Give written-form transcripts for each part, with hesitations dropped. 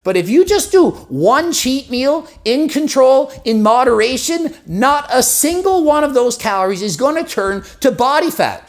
But if you just do one cheat meal in control, in moderation, not a single one of those calories is going to turn to body fat.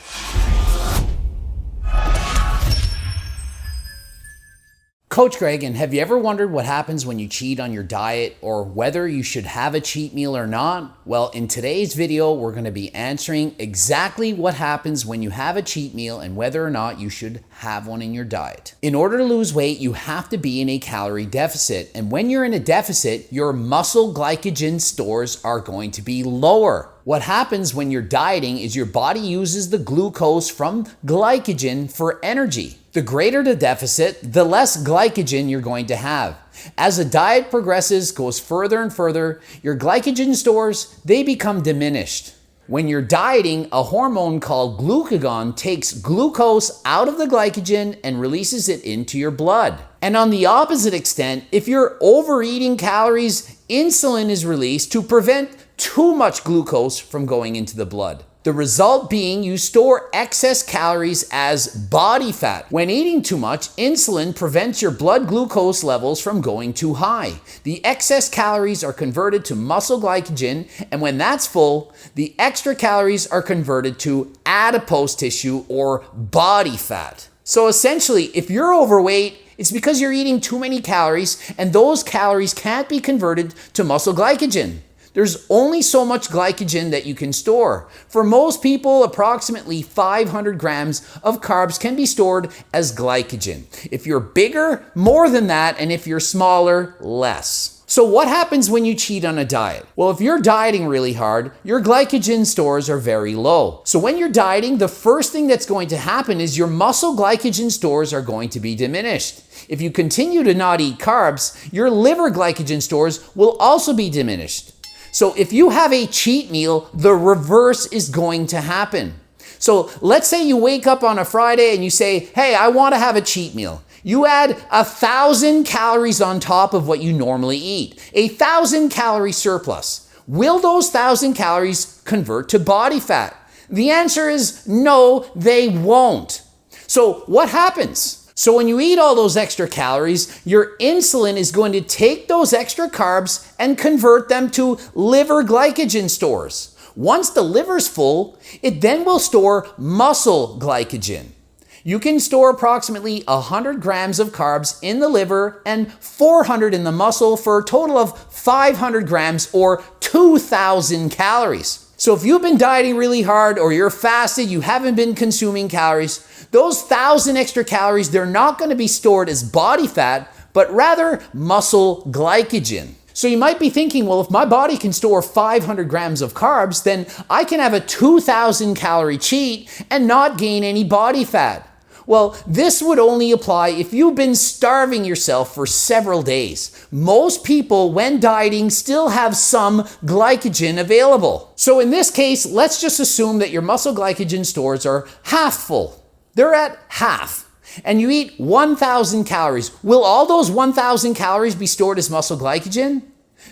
Coach Greg, and have you ever wondered what happens when you cheat on your diet or whether you should have a cheat meal or not? Well, in today's video, we're going to be answering exactly what happens when you have a cheat meal and whether or not you should have one in your diet. In order to lose weight, you have to be in a calorie deficit. And when you're in a deficit, your muscle glycogen stores are going to be lower. What happens when you're dieting is your body uses the glucose from glycogen for energy. The greater the deficit, the less glycogen you're going to have. As the diet progresses, goes further and further, your glycogen stores, they become diminished. When you're dieting, a hormone called glucagon takes glucose out of the glycogen and releases it into your blood. And on the opposite extent, if you're overeating calories, insulin is released to prevent too much glucose from going into the blood. The result being you store excess calories as body fat. When eating too much, insulin prevents your blood glucose levels from going too high. The excess calories are converted to muscle glycogen, and when that's full, the extra calories are converted to adipose tissue or body fat. So essentially, if you're overweight, it's because you're eating too many calories, and those calories can't be converted to muscle glycogen. There's only so much glycogen that you can store. For most people, approximately 500 grams of carbs can be stored as glycogen. If you're bigger, more than that, and if you're smaller, less. So what happens when you cheat on a diet? Well, if you're dieting really hard, your glycogen stores are very low. So when you're dieting, the first thing that's going to happen is your muscle glycogen stores are going to be diminished. If you continue to not eat carbs, your liver glycogen stores will also be diminished. So if you have a cheat meal, the reverse is going to happen. So let's say you wake up on a Friday and you say, hey, I want to have a cheat meal. You add 1,000 calories on top of what you normally eat, 1,000 calorie surplus. Will those 1,000 calories convert to body fat? The answer is no, they won't. So what happens? So when you eat all those extra calories, your insulin is going to take those extra carbs and convert them to liver glycogen stores. Once the liver's full, it then will store muscle glycogen. You can store approximately 100 grams of carbs in the liver and 400 in the muscle for a total of 500 grams or 2,000 calories. So if you've been dieting really hard or you're fasted, you haven't been consuming calories, those 1,000 extra calories, they're not going to be stored as body fat, but rather muscle glycogen. So you might be thinking, well, if my body can store 500 grams of carbs, then I can have a 2,000 calorie cheat and not gain any body fat. Well, this would only apply if you've been starving yourself for several days. Most people, when dieting, still have some glycogen available. So in this case, let's just assume that your muscle glycogen stores are half full. They're at half, and you eat 1,000 calories. Will all those 1,000 calories be stored as muscle glycogen?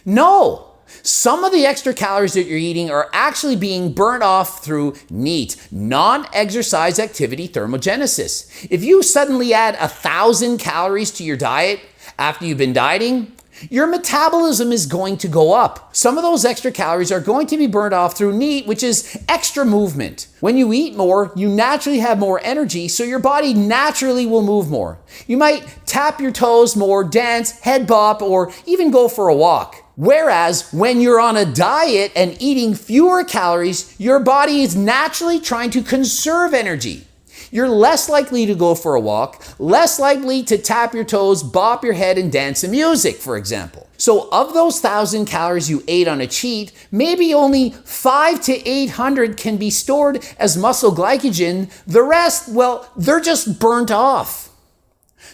No. Some of the extra calories that you're eating are actually being burnt off through NEAT, non-exercise activity thermogenesis. If you suddenly add 1,000 calories to your diet after you've been dieting, your metabolism is going to go up. Some of those extra calories are going to be burned off through NEAT, which is extra movement. When you eat more, you naturally have more energy, so your body naturally will move more. You might tap your toes more, dance, head bop, or even go for a walk. Whereas when you're on a diet and eating fewer calories, your body is naturally trying to conserve energy. You're less likely to go for a walk, less likely to tap your toes, bop your head, and dance to music, for example. So of those 1,000 calories you ate on a cheat, maybe only 500 to 800 can be stored as muscle glycogen. The rest, well, they're just burnt off.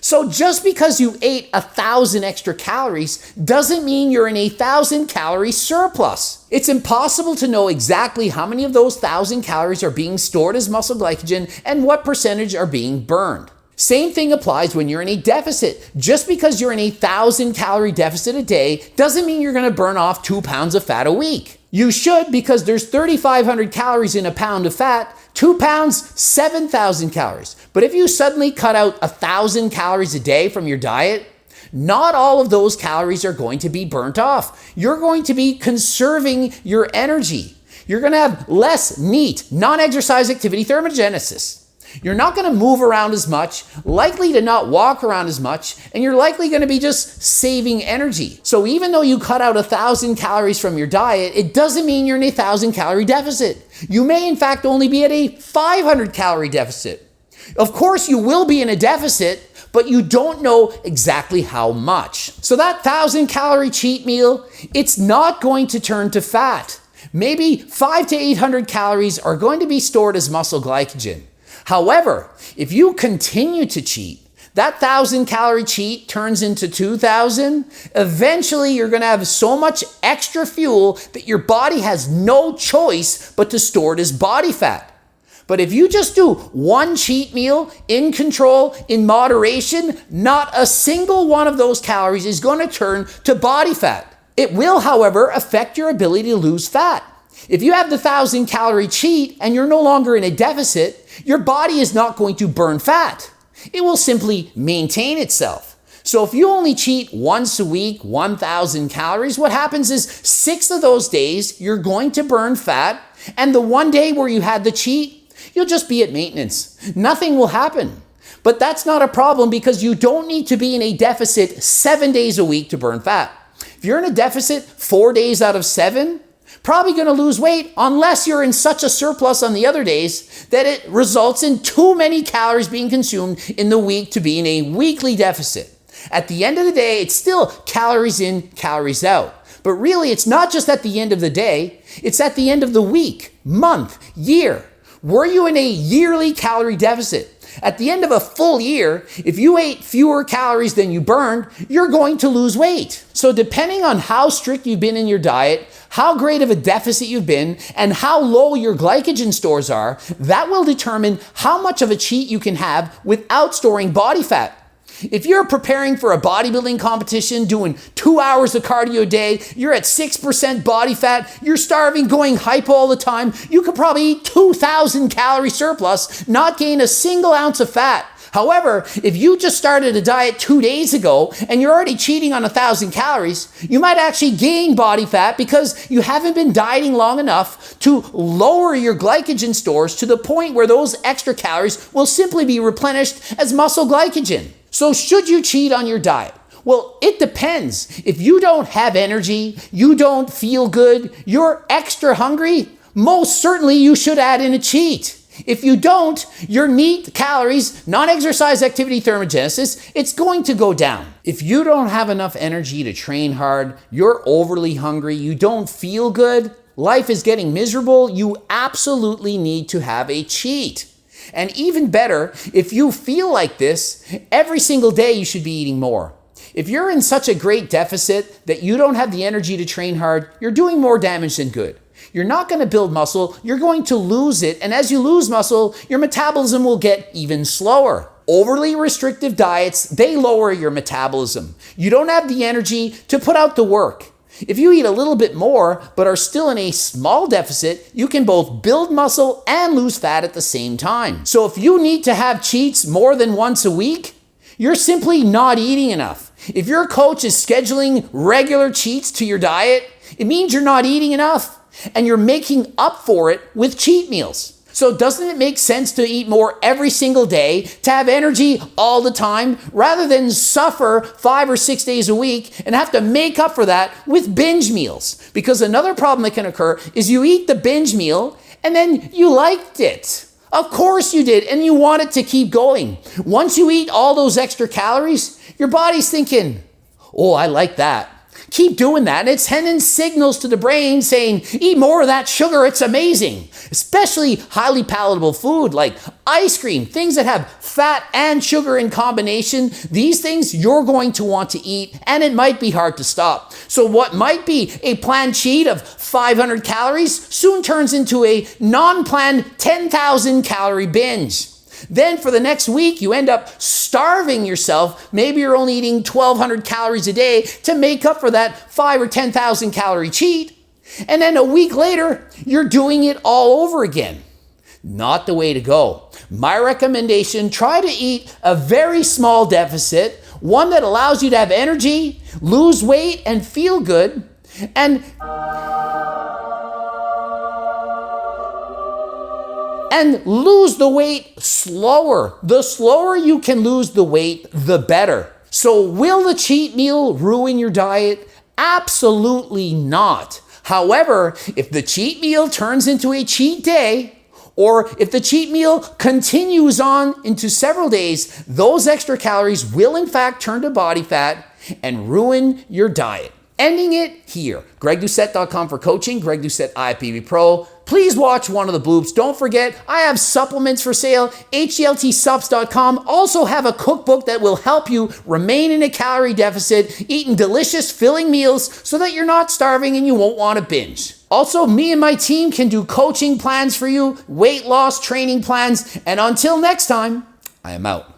So just because you ate 1,000 extra calories doesn't mean you're in a 1,000 calorie surplus. It's impossible to know exactly how many of those 1,000 calories are being stored as muscle glycogen and what percentage are being burned. Same thing applies when you're in a deficit. Just because you're in a 1,000 calorie deficit a day doesn't mean you're going to burn off 2 pounds of fat a week. You should, because there's 3,500 calories in a pound of fat. 2 pounds, 7,000 calories. But if you suddenly cut out 1,000 calories a day from your diet, not all of those calories are going to be burnt off. You're going to be conserving your energy. You're going to have less NEAT, non-exercise activity thermogenesis. You're not going to move around as much, likely to not walk around as much, and you're likely going to be just saving energy. So even though you cut out 1,000 calories from your diet, it doesn't mean you're in a 1,000 calorie deficit. You may in fact only be at a 500 calorie deficit. Of course you will be in a deficit, but you don't know exactly how much. So that 1,000 calorie cheat meal, it's not going to turn to fat. Maybe 500 to 800 calories are going to be stored as muscle glycogen. However, if you continue to cheat, that 1,000 calorie cheat turns into 2,000. Eventually, you're going to have so much extra fuel that your body has no choice but to store it as body fat. But if you just do one cheat meal in control, in moderation, not a single one of those calories is going to turn to body fat. It will, however, affect your ability to lose fat. If you have the 1,000 calorie cheat and you're no longer in a deficit, your body is not going to burn fat. It will simply maintain itself. So if you only cheat once a week, 1,000 calories, what happens is 6 of those days you're going to burn fat, and the one day where you had the cheat, you'll just be at maintenance. Nothing will happen. But that's not a problem because you don't need to be in a deficit 7 days a week to burn fat. If you're in a deficit 4 days out of 7, probably going to lose weight unless you're in such a surplus on the other days that it results in too many calories being consumed in the week to be in a weekly deficit. At the end of the day, it's still calories in, calories out. But really, it's not just at the end of the day, it's at the end of the week, month, year. Were you in a yearly calorie deficit? At the end of a full year, if you ate fewer calories than you burned, you're going to lose weight. So depending on how strict you've been in your diet, how great of a deficit you've been, and how low your glycogen stores are, that will determine how much of a cheat you can have without storing body fat. If you're preparing for a bodybuilding competition, doing 2 hours of cardio a day, you're at 6% body fat, you're starving, going hypo all the time, you could probably eat 2,000 calorie surplus, not gain a single ounce of fat. However, if you just started a diet 2 days ago and you're already cheating on 1,000 calories, you might actually gain body fat because you haven't been dieting long enough to lower your glycogen stores to the point where those extra calories will simply be replenished as muscle glycogen. So should you cheat on your diet? Well, it depends. If you don't have energy, you don't feel good, you're extra hungry, most certainly you should add in a cheat. If you don't, your NEAT calories, non-exercise activity thermogenesis, it's going to go down. If you don't have enough energy to train hard, you're overly hungry, you don't feel good, life is getting miserable, you absolutely need to have a cheat. And even better, if you feel like this, every single day you should be eating more. If you're in such a great deficit that you don't have the energy to train hard, you're doing more damage than good. You're not going to build muscle, you're going to lose it, and as you lose muscle, your metabolism will get even slower. Overly restrictive diets, they lower your metabolism. You don't have the energy to put out the work. If you eat a little bit more, but are still in a small deficit, you can both build muscle and lose fat at the same time. So if you need to have cheats more than once a week, you're simply not eating enough. If your coach is scheduling regular cheats to your diet, it means you're not eating enough, and you're making up for it with cheat meals. So doesn't it make sense to eat more every single day, to have energy all the time, rather than suffer 5 or 6 days a week and have to make up for that with binge meals? Because another problem that can occur is you eat the binge meal and then you liked it. Of course you did, and you want it to keep going. Once you eat all those extra calories, your body's thinking, oh, I like that. Keep doing that. And it's sending signals to the brain saying, eat more of that sugar, it's amazing. Especially highly palatable food like ice cream, things that have fat and sugar in combination. These things you're going to want to eat, and it might be hard to stop. So what might be a planned cheat of 500 calories soon turns into a non-planned 10,000 calorie binge. Then for the next week, you end up starving yourself. Maybe you're only eating 1,200 calories a day to make up for that 5 or 10,000 calorie cheat. And then a week later, you're doing it all over again. Not the way to go. My recommendation, try to eat a very small deficit, one that allows you to have energy, lose weight, and feel good, and lose the weight slower. The slower you can lose the weight, the better. So will the cheat meal ruin your diet? Absolutely not. However, if the cheat meal turns into a cheat day, or if the cheat meal continues on into several days, those extra calories will in fact turn to body fat and ruin your diet. Ending it here. GregDoucette.com for coaching. Greg Doucette, IFBB Pro. Please watch one of the bloops. Don't forget, I have supplements for sale. HDLTsubs.com. Also have a cookbook that will help you remain in a calorie deficit, eating delicious, filling meals so that you're not starving and you won't want to binge. Also, me and my team can do coaching plans for you, weight loss training plans, and until next time, I am out.